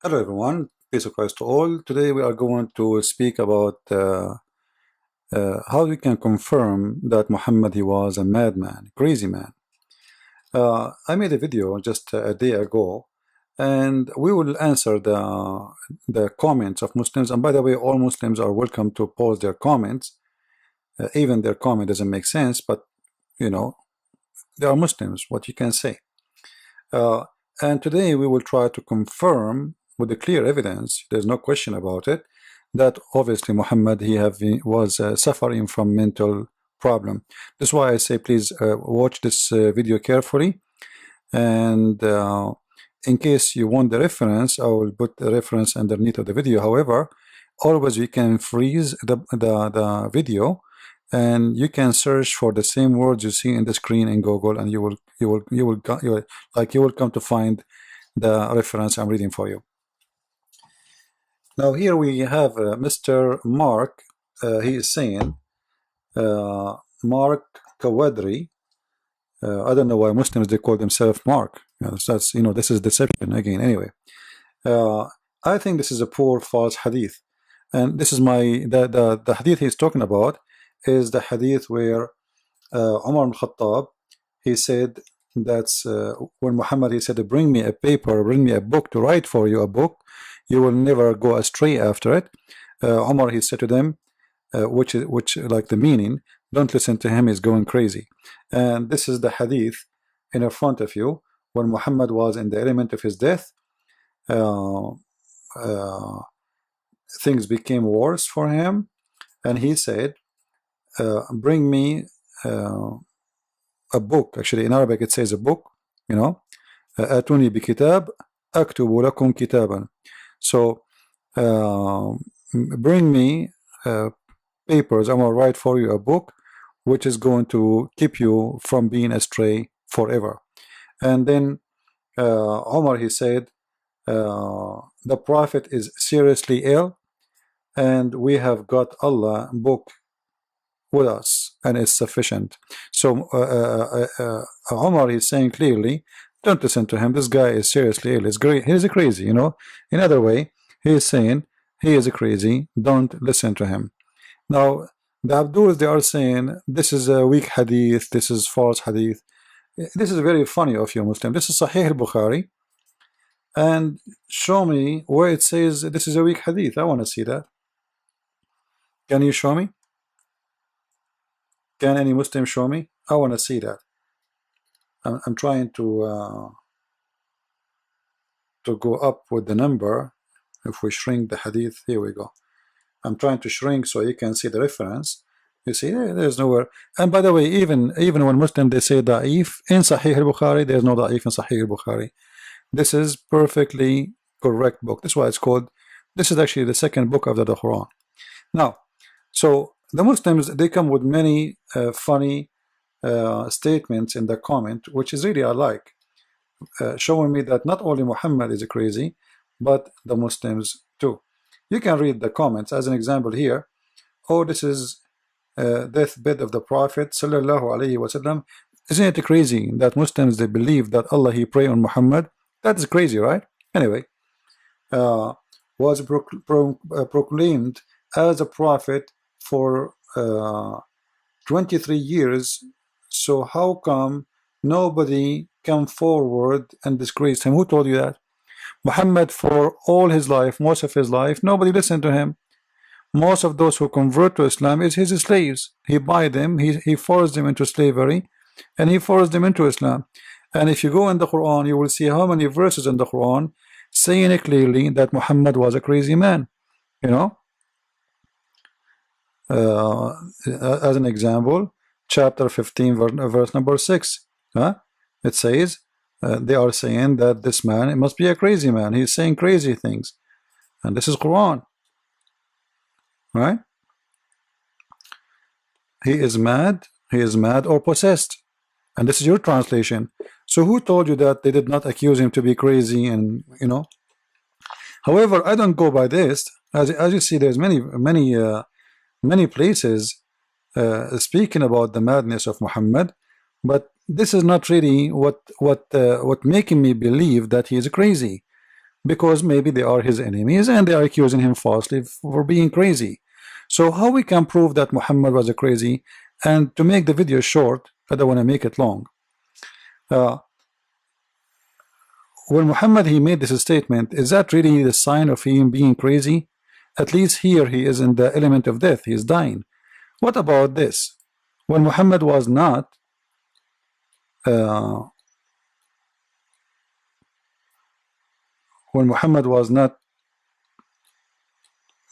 Hello everyone, peace of Christ to all. Today we are going to speak about how we can confirm that Muhammad he was a madman, crazy man. I made a video just a day ago, and we will answer the comments of Muslims. And by the way, all Muslims are welcome to post their comments. Even their comment doesn't make sense, but you know they are Muslims. What you can say. And today we will try to confirm with the clear evidence, there's no question about it, that obviously Muhammad was suffering from mental problem. That's why I say please watch this video carefully, and in case you want the reference, I will put the reference underneath of the video. However, always you can freeze the video, and you can search for the same words you see in the screen in Google, and you will come to find the reference I'm reading for you. Now here we have Mr. Mark. He is saying Mark Kawadri. I don't know why Muslims they call themselves Mark. That's this is deception again. Anyway, I think this is a poor false hadith, and this is the hadith he's talking about is the hadith where Umar al-Khattab, he said that's when Muhammad he said, bring me a paper, bring me a book to write for you a book, you will never go astray after it. Umar he said to them, which like the meaning, don't listen to him, he's going crazy. And this is the hadith in front of you when Muhammad was in the element of his death. Things became worse for him, and he said, bring me a book. Actually in Arabic it says a book, atuni bi kitab aktubu lakum kitaban. So bring me papers, I'm going to write for you a book which is going to keep you from being astray forever. And then Omar he said, the Prophet is seriously ill, and we have got Allah book with us, and it's sufficient. So Omar is saying clearly, don't listen to him, this guy is seriously ill, he's great, he's a crazy, in other way he is saying he is a crazy, don't listen to him. Now the Abduls, they are saying this is a weak hadith, this is false hadith. This is very funny of you Muslim. This is Sahih al-Bukhari, and show me where it says this is a weak hadith. I want to see that. Can you show me? Can any Muslim show me? I want to see that. I'm trying to go up with the number. If we shrink the hadith, here we go. I'm trying to shrink so you can see the reference. You see, there's nowhere. And by the way, even when Muslim they say da'if in Sahih al-Bukhari, there's no da'if in Sahih al-Bukhari. This is perfectly correct book. That's why it's called. This is actually the second book after the Quran. Now, so the Muslims they come with many funny statements in the comment, which is really I like, showing me that not only Muhammad is crazy, but the Muslims too. You can read the comments as an example here. Oh, this is deathbed of the Prophet sallallahu alaihi wasallam. Isn't it crazy that Muslims they believe that Allah he pray on Muhammad? That is crazy, right? Anyway, was proclaimed as a prophet for 23 years. So how come nobody come forward and disgrace him? Who told you that? Muhammad for all his life, most of his life, nobody listened to him. Most of those who convert to Islam is his slaves. He buy them, he forced them into slavery, and he forced them into Islam. And if you go in the Quran, you will see how many verses in the Quran saying it clearly that Muhammad was a crazy man. As an example, chapter 15 verse number 6, it says they are saying that this man must be a crazy man, he's saying crazy things, and this is Quran, right? He is mad or possessed, and this is your translation. So who told you that they did not accuse him to be crazy? And however, I don't go by this. As you see, there's many places speaking about the madness of Muhammad, but this is not really what making me believe that he is crazy. because maybe they are his enemies and they are accusing him falsely for being crazy. So how we can prove that Muhammad was a crazy? And to make the video short, I don't want to make it long. When Muhammad he made this statement, is that really the sign of him being crazy? At least here he is in the element of death, he is dying. What about this? When Muhammad was not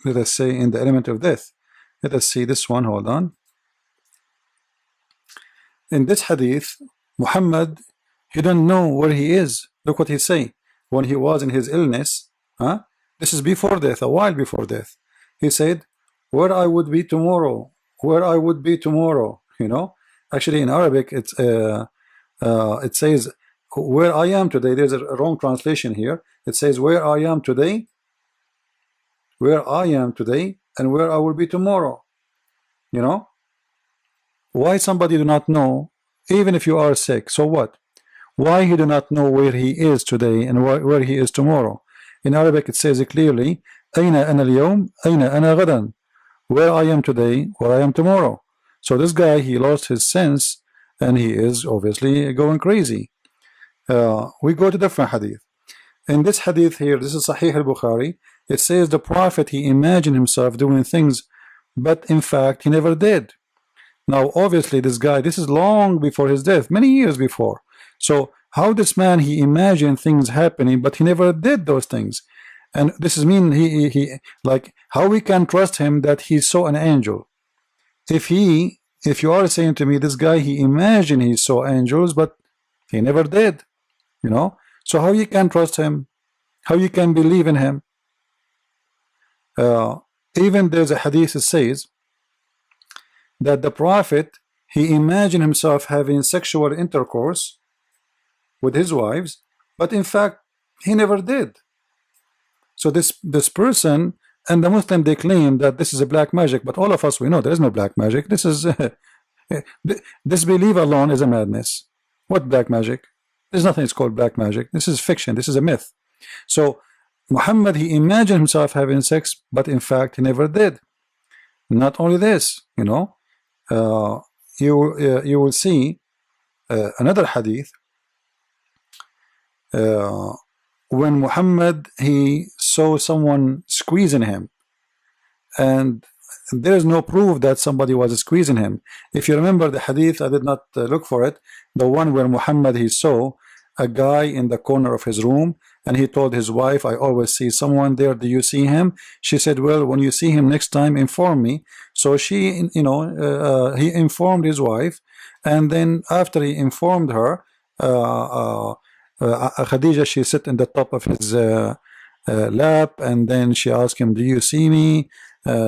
let us say in the element of death, let us see this one, hold on. In this hadith, Muhammad, he don't know where he is. Look what he say. When he was in his illness, this is before death, a while before death. He said, where I would be tomorrow, where I would be tomorrow. You know, actually in Arabic it says where I am today. There's a wrong translation here. It says where I am today, where I am today, and where I will be tomorrow. You know, why somebody do not know, even if you are sick, so what? Why he do not know where he is today and where he is tomorrow? In Arabic it says it clearly, أين أنا اليوم أين أنا غدا, where I am today, where I am tomorrow. So this guy, he lost his sense and he is obviously going crazy. We go to different hadith. In this hadith here, this is Sahih al-Bukhari, it says the Prophet, he imagined himself doing things, but in fact he never did. Now obviously this guy, this is long before his death, many years before. So how this man, he imagined things happening, but he never did those things. And this is mean he like how we can trust him that he saw an angel? If you are saying to me this guy, he imagined he saw angels, but he never did, you know, so how you can trust him? How you can believe in him? Even there's a hadith that says that the Prophet, he imagined himself having sexual intercourse with his wives, but in fact he never did. So this person and the Muslim, they claim that this is a black magic, but all of us, we know there is no black magic. This is this belief alone is a madness. What black magic? There's nothing it's called black magic. This is fiction. This is a myth. So Muhammad, he imagined himself having sex, but in fact he never did. Not only this, you know, you will see another hadith when Muhammad, he saw someone squeezing him, and there is no proof that somebody was squeezing him. If you remember the hadith, I did not look for it, the one where Muhammad, he saw a guy in the corner of his room, and he told his wife, I always see someone there, do you see him? She said, well, when you see him next time, inform me. So she, you know, he informed his wife, and then after he informed her, Khadija, she sit in the top of his lap, and then she asked him, do you see me?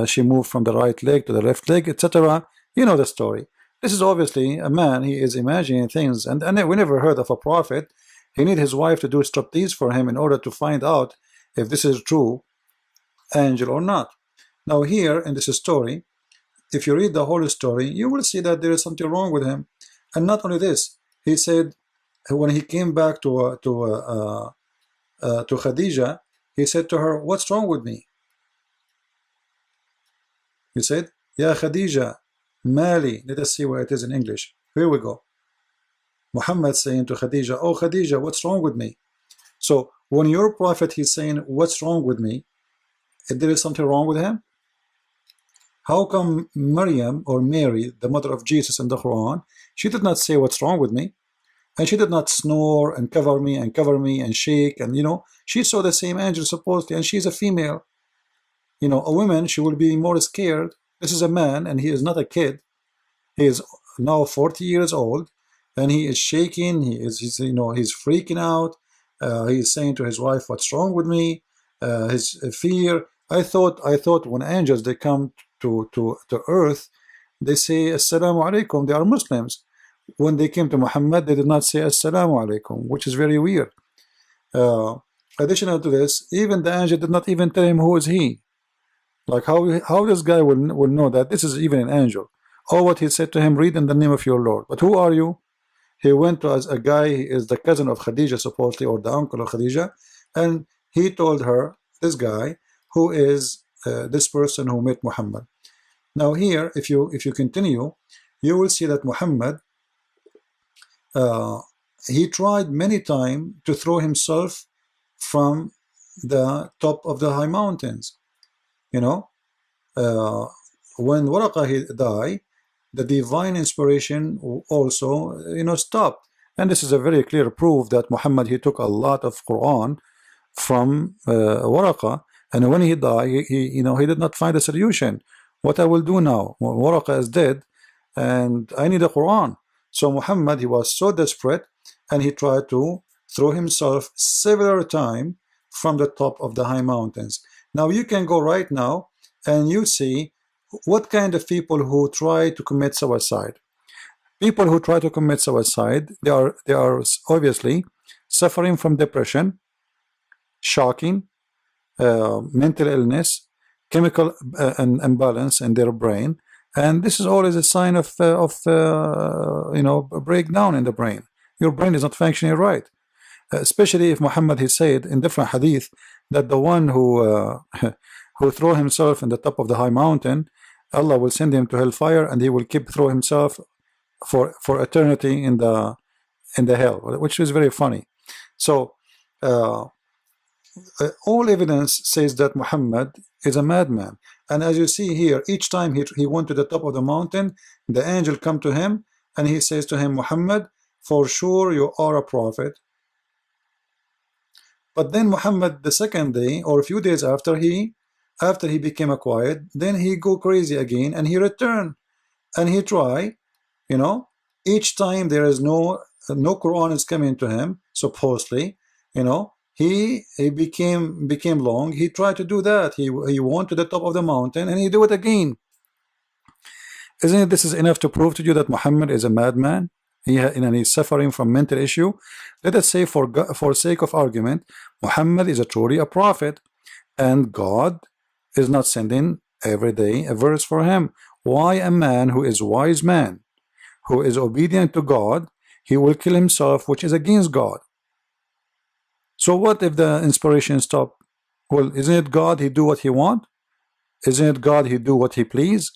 She moved from the right leg to the left leg, etc. You know the story. This is obviously a man, he is imagining things, and we never heard of a prophet. He need his wife to do striptease for him in order to find out if this is true angel or not. Now here in this story, if you read the whole story, you will see that there is something wrong with him. And not only this, he said when he came back to Khadija, he said to her, what's wrong with me? He said, Ya Khadija, Mali. Let us see where it is in English. Here we go. Muhammad saying to Khadija, oh Khadija, what's wrong with me? So when your prophet, he's saying, what's wrong with me? If there is something wrong with him, how come Maryam, or Mary, the mother of Jesus in the Quran, she did not say what's wrong with me? And she did not snore and cover me and shake, and you know, she saw the same angel supposedly, and she's a female. You know, a woman, she will be more scared. This is a man, and he is not a kid. He is now 40 years old, and he is shaking. He's you know, he's freaking out. He is saying to his wife, "What's wrong with me?" His fear. I thought when angels, they come to earth, they say Assalamu alaikum. They are Muslims. When they came to Muhammad, they did not say Assalamu alaikum, which is very weird. Additional to this, even the angel did not even tell him who is he. Like how this guy will know that this is even an angel? Or what he said to him, read in the name of your Lord. But who are you? He went to as a guy, he is the cousin of Khadija supposedly, or the uncle of Khadija, and he told her, this guy, who is this person who met Muhammad. Now here, if you continue, you will see that Muhammad, he tried many times to throw himself from the top of the high mountains. You know, when Waraqah he died, the divine inspiration also, stopped. And this is a very clear proof that Muhammad, he took a lot of Quran from Waraqah, and when he died, he did not find a solution. What I will do now? Waraqah is dead, and I need a Quran. So Muhammad, he was so desperate, and he tried to throw himself several times from the top of the high mountains. Now you can go right now, and you see what kind of people who try to commit suicide. People who try to commit suicide, they are obviously suffering from depression, shocking, mental illness, chemical imbalance in their brain, and this is always a sign of a breakdown in the brain. Your brain is not functioning right, especially if Muhammad, he said in different hadith that the one who who throw himself in the top of the high mountain, Allah will send him to hellfire, and he will keep throw himself for eternity in the hell, which is very funny. So all evidence says that Muhammad is a madman. And as you see here, each time he went to the top of the mountain, the angel come to him and he says to him, Muhammad, for sure you are a prophet. But then Muhammad, the second day or a few days after he became a quiet, then he go crazy again, and he returned and he try, each time there is no Quran is coming to him, supposedly, he became long. He tried to do that. He went to the top of the mountain and he do it again. Isn't it, this is enough to prove to you that Muhammad is a madman? He's suffering from mental issue. Let us say, for sake of argument, Muhammad is truly a prophet, and God is not sending every day a verse for him. Why a man who is wise man, who is obedient to God, he will kill himself, which is against God? So what if the inspiration stop? Well, isn't it God, he do what he want? Isn't it God, he do what he please?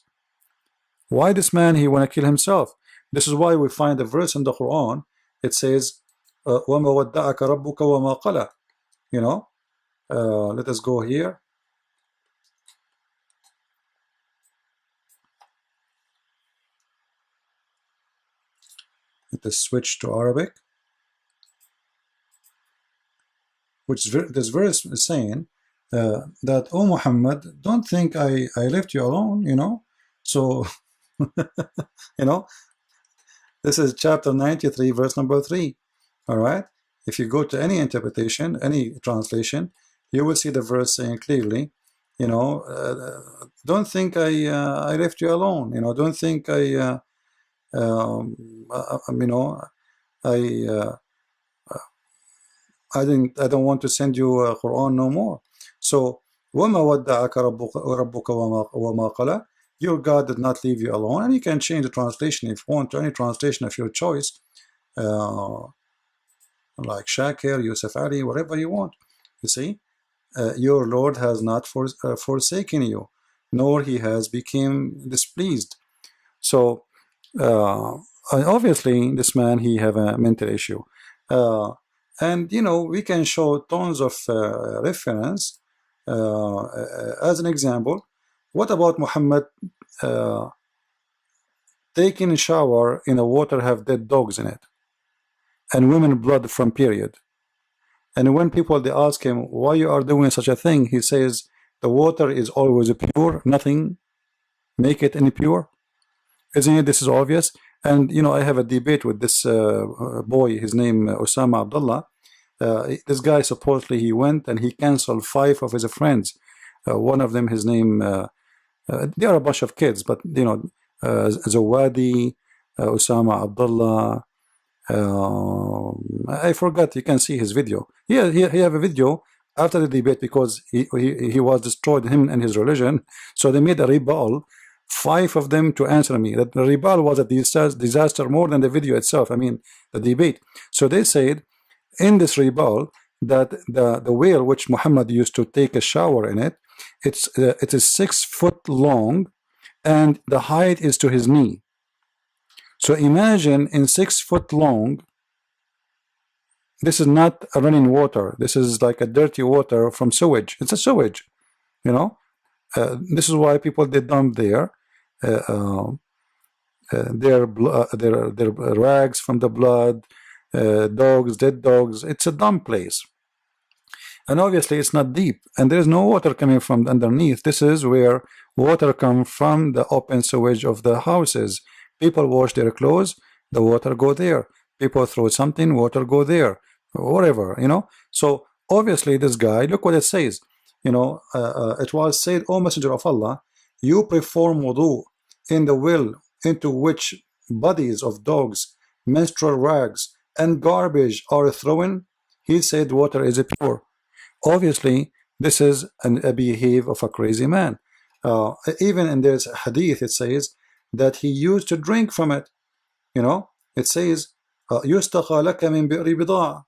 Why this man, he want to kill himself? This is why we find a verse in the Quran. It says, وَمَا وَدَّعَكَ رَبُّكَ وَمَا قَلَى. Let us go here. Let us switch to Arabic. This verse is saying that, oh Muhammad, don't think I left you alone, So, this is chapter 93, verse number 3. All right. If you go to any interpretation, any translation, you will see the verse saying clearly, don't think I left you alone. Don't think I don't want to send you a Quran no more. So وَمَا وَدَّعَكَ رَبُّكَ وَمَا قَلَى. Your God did not leave you alone. And you can change the translation if you want to any translation of your choice, like Shakir, Yusuf Ali, whatever you want. You see, your Lord has not forsaken you, nor he has become displeased. So obviously this man, he have a mental issue, and we can show tons of reference. As an example, what about Muhammad taking a shower in a water have dead dogs in it, and women blood from period? And when people, they ask him, why you are doing such a thing, he says, the water is always pure, nothing make it any pure. Isn't it? This is obvious. And I have a debate with this boy, his name Osama Abdullah. This guy, supposedly he went and he canceled 5 of his friends. One of them, his name, they are a bunch of kids, but Zawadi, Osama Abdullah, I forgot. You can see his video. He have a video after the debate, because he was destroyed, him and his religion. So they made a rebuttal, 5 of them, to answer me. That the rebuttal was a disaster more than the video itself. I mean, the debate. So they said in this rebuttal, that the whale which Muhammad used to take a shower in it, it is 6 foot long, and the height is to his knee. So imagine in 6 foot long, this is not a running water. This is like a dirty water from sewage. It's a sewage, you know. This is why people they dump their rags from the blood, dogs, dead dogs. It's a dump place, and obviously it's not deep, and there is no water coming from underneath. This is where water comes from the open sewage of the houses. People wash their clothes, the water go there. People throw something, water go there, whatever, you know. So obviously this guy, look what it says, you know, it was said, O Messenger of Allah, you perform wudu in the well into which bodies of dogs, menstrual rags, and garbage are thrown. He said water is pure. Obviously this is a behavior of a crazy man. Even in this hadith it says that he used to drink from it, you know. It says يُسْتَقَى لَكَ مِنْ بِئْرِ بِضَاعٍ.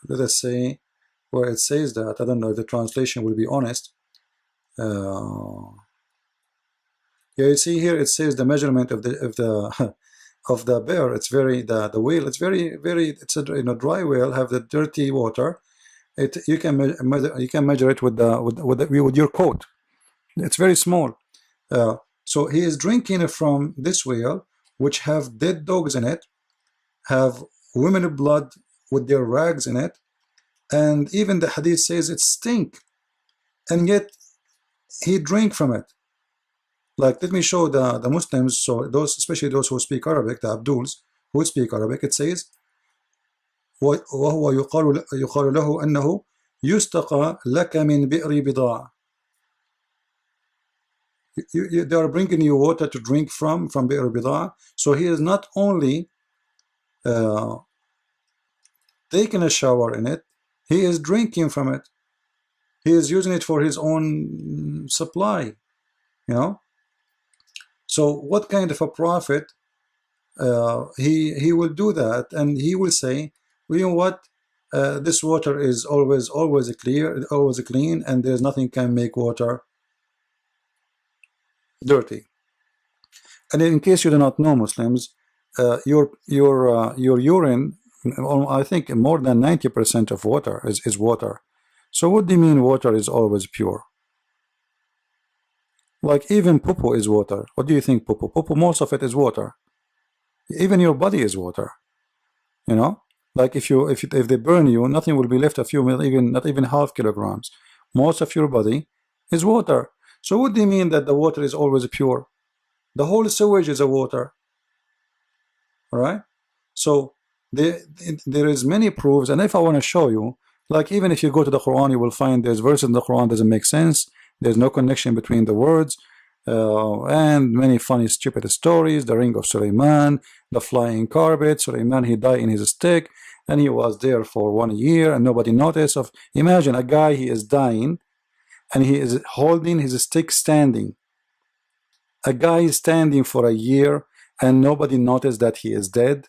Let us say where it says that. I don't know if the translation will be honest. Yeah, you see here it says the measurement of the of the bear. It's very the whale. It's very it's a, you know, dry whale have the dirty water. You can measure it with your coat. It's very small. So he is drinking from this whale, which have dead dogs in it, have women blood with their rags in it, and even the hadith says it stink, and yet he drank from it. Like, let me show the Muslims, so those, especially those who speak Arabic, the Abduls who speak Arabic, it says وهو يقال له أنه يستقى لك من بئر بضاعة. They are bringing you water to drink from بئر بضاعة. So he is not only taking a shower in it, he is drinking from it. He is using it for his own supply, you know. So what kind of a prophet he will do that, and he will say, well, you know what, this water is always clear, always clean, and there's nothing can make water dirty. And in case you do not know, Muslims, your urine, I think more than 90% of water is water. So what do you mean water is always pure? Like even poo-poo is water. What do you think poo-poo? Poo-poo, most of it is water. Even your body is water. You know, like if they burn you, nothing will be left of you, not even half kilograms. Most of your body is water. So what do you mean that the water is always pure? The whole sewage is a water. All right. So there is many proofs, and if I want to show you, like even if you go to the Quran, you will find there's verses in the Quran doesn't make sense. There's no connection between the words, and many funny, stupid stories. The ring of Sulaiman, the flying carpet. Sulaiman, he died in his stick, and he was there for 1 year, and nobody noticed. Imagine a guy, he is dying, and he is holding his stick standing. A guy is standing for a year, and nobody noticed that he is dead,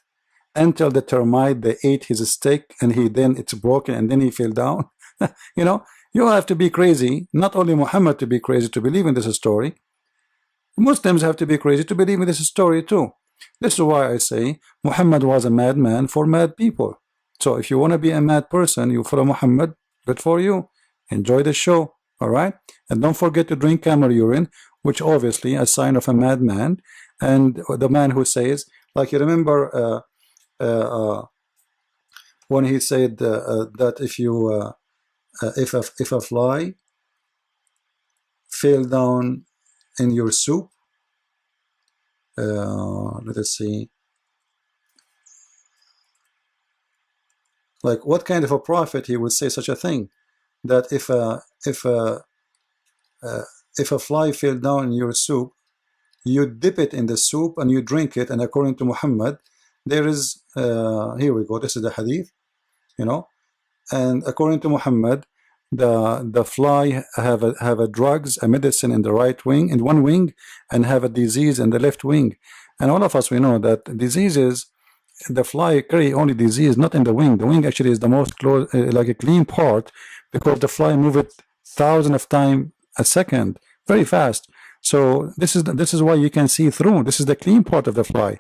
until the termite, they ate his stick, and it's broken, and then he fell down. You know. You have to be crazy, not only Muhammad to be crazy to believe in this story. Muslims have to be crazy to believe in this story too. This is why I say Muhammad was a madman for mad people. So if you want to be a mad person, you follow Muhammad, good for you. Enjoy the show, all right? And don't forget to drink camel urine, which obviously a sign of a madman. And the man who says, like you remember when he said that if a fly fell down in your soup, let us see, like what kind of a prophet he would say such a thing, that if a fly fell down in your soup, you dip it in the soup and you drink it. And according to Muhammad, there is here we go, this is the hadith, you know. And according to Muhammad, the fly have a drugs, a medicine in the right wing, in one wing, and have a disease in the left wing. And all of us, we know that diseases the fly carry only disease, not in the wing. The wing actually is the most close, like a clean part, because the fly move it thousands of times a second, very fast. So this is why you can see through. This is the clean part of the fly.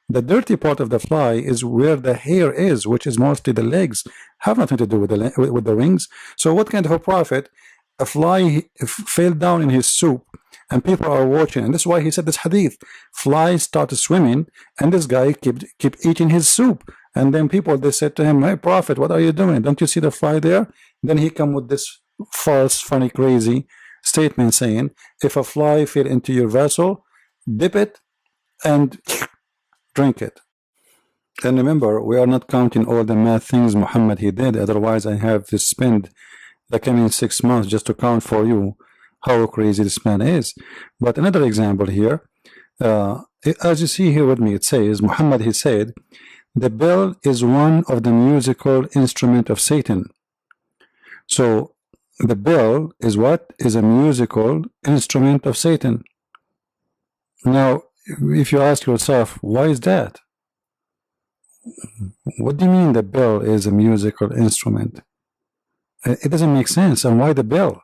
The dirty part of the fly is where the hair is, which is mostly the legs. Have nothing to do with the wings. So what kind of a prophet? A fly fell down in his soup, and people are watching, and that's why he said this hadith. Flies started swimming, and this guy kept eating his soup. And then people, they said to him, "Hey prophet, what are you doing? Don't you see the fly there?" Then he come with this false, funny, crazy statement saying, if a fly fell into your vessel, dip it and drink it. And remember, we are not counting all the mad things Muhammad he did. Otherwise, I have to spend the coming 6 months just to count for you how crazy this man is. But another example here, as you see here with me, it says, Muhammad, he said, the bell is one of the musical instrument of Satan. So the bell is what? Is a musical instrument of Satan. Now, if you ask yourself, why is that? What do you mean the bell is a musical instrument? It doesn't make sense. And why the bell?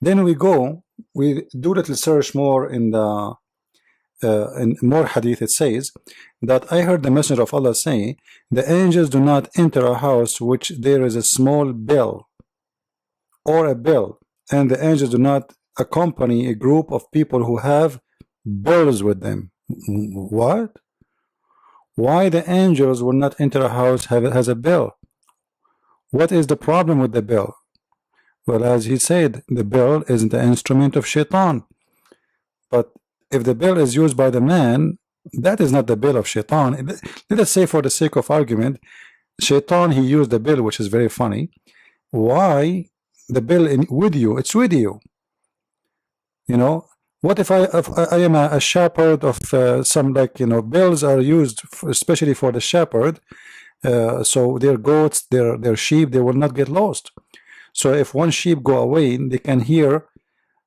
Then we do a little search more in the in more hadith. It says that I heard the Messenger of Allah say, the angels do not enter a house which there is a small bell or a bell, and the angels do not accompany a group of people who have bells with them. What? Why the angels will not enter a house has a bell? What is the problem with the bell? Well, as he said, the bell is the instrument of shaitan. But if the bell is used by the man, that is not the bell of shaitan. Let us say, for the sake of argument, shaitan, he used the bell, which is very funny. Why the bell with you? It's with you. You know, what if I am a shepherd of some, like, you know, bells are used especially for the shepherd, so their goats, their sheep, they will not get lost. So if one sheep go away, they can hear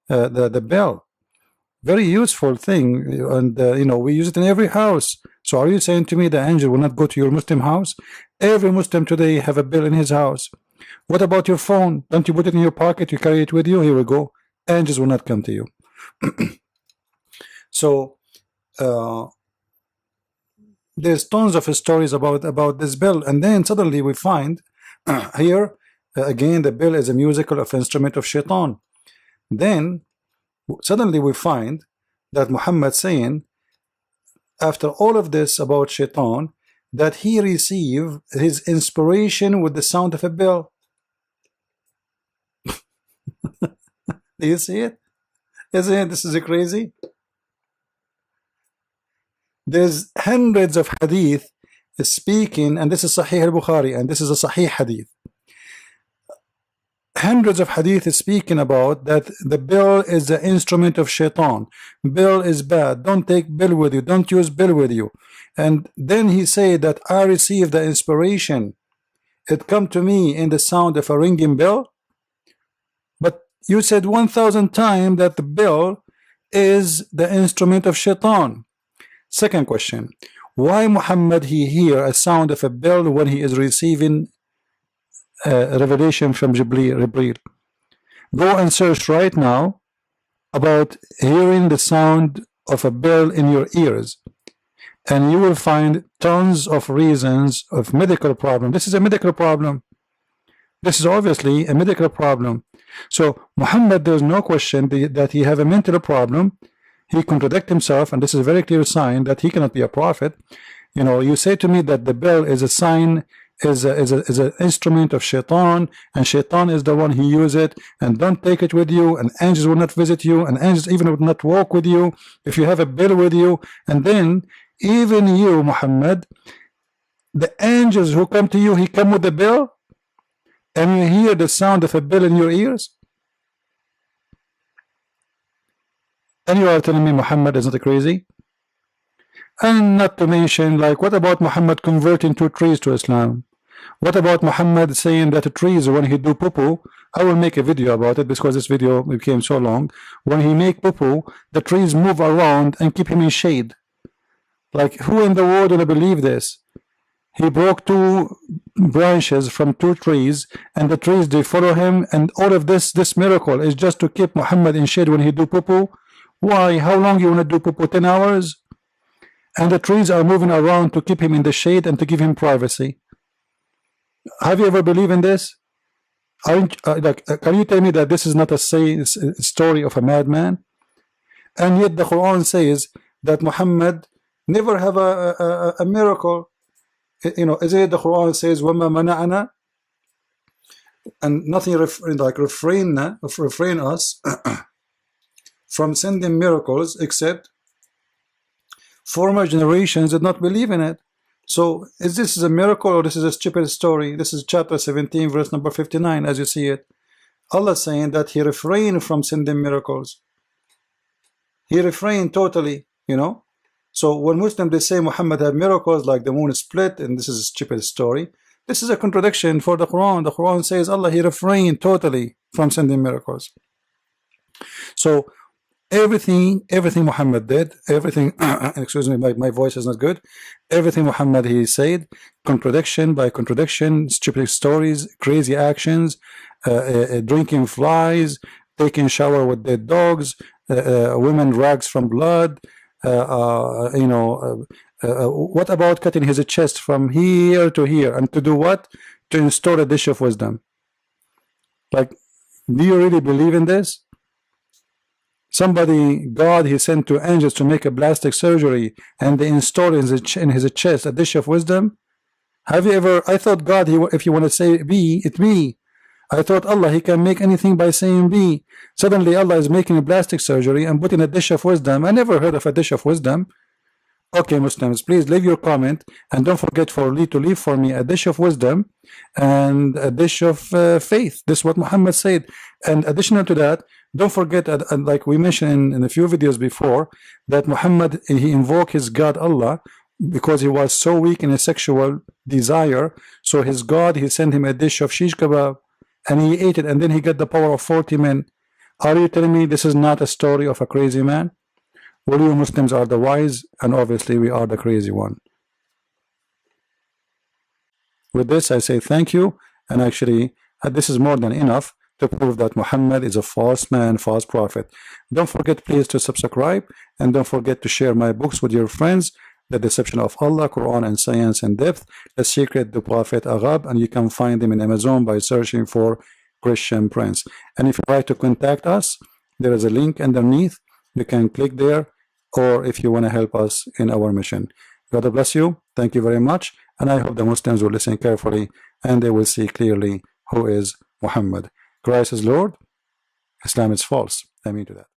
the bell. Very useful thing, and you know, we use it in every house. So are you saying to me the angel will not go to your Muslim house? Every Muslim today have a bell in his house. What about your phone? Don't you put it in your pocket? You carry it with you? Here we go. Angels will not come to you. So there's tons of stories about this bell, and then suddenly we find here again the bell is a musical instrument of shaitan. Then suddenly we find that Muhammad saying, after all of this about shaitan, that he received his inspiration with the sound of a bell. Do you see it? Isn't it? This is crazy. There's hundreds of hadith speaking, and this is Sahih al-Bukhari, and this is a Sahih hadith. Hundreds of hadith is speaking about that the bell is the instrument of shaitan. Bell is bad. Don't take bell with you. Don't use bell with you. And then he said that I received the inspiration. It come to me in the sound of a ringing bell. But you said 1,000 times that the bell is the instrument of shaitan. Second question, why Muhammad he hear a sound of a bell when he is receiving revelation from Jibreel? Go and search right now about hearing the sound of a bell in your ears, and you will find tons of reasons of medical problem. This is a medical problem. This is obviously a medical problem. So Muhammad, there's no question that he have a mental problem. He contradicts himself, and this is a very clear sign that he cannot be a prophet. You know, you say to me that the bell is a sign, is an instrument of shaitan, and shaitan is the one who use it, and don't take it with you, and angels will not visit you, and angels even will not walk with you if you have a bell with you. And then even you, Muhammad, the angels who come to you, he come with the bell, and you hear the sound of a bell in your ears. And you are telling me Muhammad is not crazy? And not to mention, like, what about Muhammad converting 2 trees to Islam? What about Muhammad saying that the trees, when he do poo-poo, I will make a video about it because this video became so long. When he make poo-poo, the trees move around and keep him in shade. Like, who in the world will believe this? He broke two branches from two trees, and the trees, they follow him, and all of this miracle is just to keep Muhammad in shade when he do poo-poo. Why? How long you want to do poo-poo? 10 hours? And the trees are moving around to keep him in the shade and to give him privacy. Have you ever believed in this? Can you tell me that this is not a story of a madman? And yet the Quran says that Muhammad never have a miracle. You know, is it the Quran says وَمَا مَنَعَنَا, and nothing refrain us from sending miracles except former generations did not believe in it. So is this a miracle or this is a stupid story? This is chapter 17 verse number 59 as you see it. Allah saying that he refrained from sending miracles. He refrained totally, you know. So when Muslims they say Muhammad had miracles like the moon split and this is a stupid story, this is a contradiction for the Quran. The Quran says Allah he refrained totally from sending miracles. So everything Muhammad did, everything excuse me, my voice is not good. Everything Muhammad he said, contradiction by contradiction, stupid stories, crazy actions, drinking flies, taking shower with dead dogs, women rags from blood, you know, what about cutting his chest from here to here, and to do what? To install a dish of wisdom. Like, do you really believe in this? Somebody, God, he sent two angels to make a plastic surgery, and they installed in his chest a dish of wisdom. Have you ever? I thought God, if you want to say be, it be. I thought Allah, he can make anything by saying be. Suddenly Allah is making a plastic surgery and putting a dish of wisdom. I never heard of a dish of wisdom. Okay, Muslims, please leave your comment, and don't forget to leave for me a dish of wisdom and a dish of faith. This is what Muhammad said. And additional to that, don't forget, like we mentioned in a few videos before, that Muhammad, he invoked his God Allah because he was so weak in his sexual desire. So his God, he sent him a dish of shish kebab, and he ate it, and then he got the power of 40 men. Are you telling me this is not a story of a crazy man? Well, you Muslims are the wise, and obviously we are the crazy one. With this, I say thank you, and actually, this is more than enough to prove that Muhammad is a false man, false prophet. Don't forget, please, to subscribe, and don't forget to share my books with your friends, The Deception of Allah, Quran and Science in Depth, The Secret, The Prophet Arab, and you can find them in Amazon by searching for Christian Prince. And if you try to contact us, there is a link underneath. You can click there, or if you want to help us in our mission. God bless you. Thank you very much. And I hope the Muslims will listen carefully and they will see clearly who is Muhammad. Christ is Lord. Islam is false. I mean to that.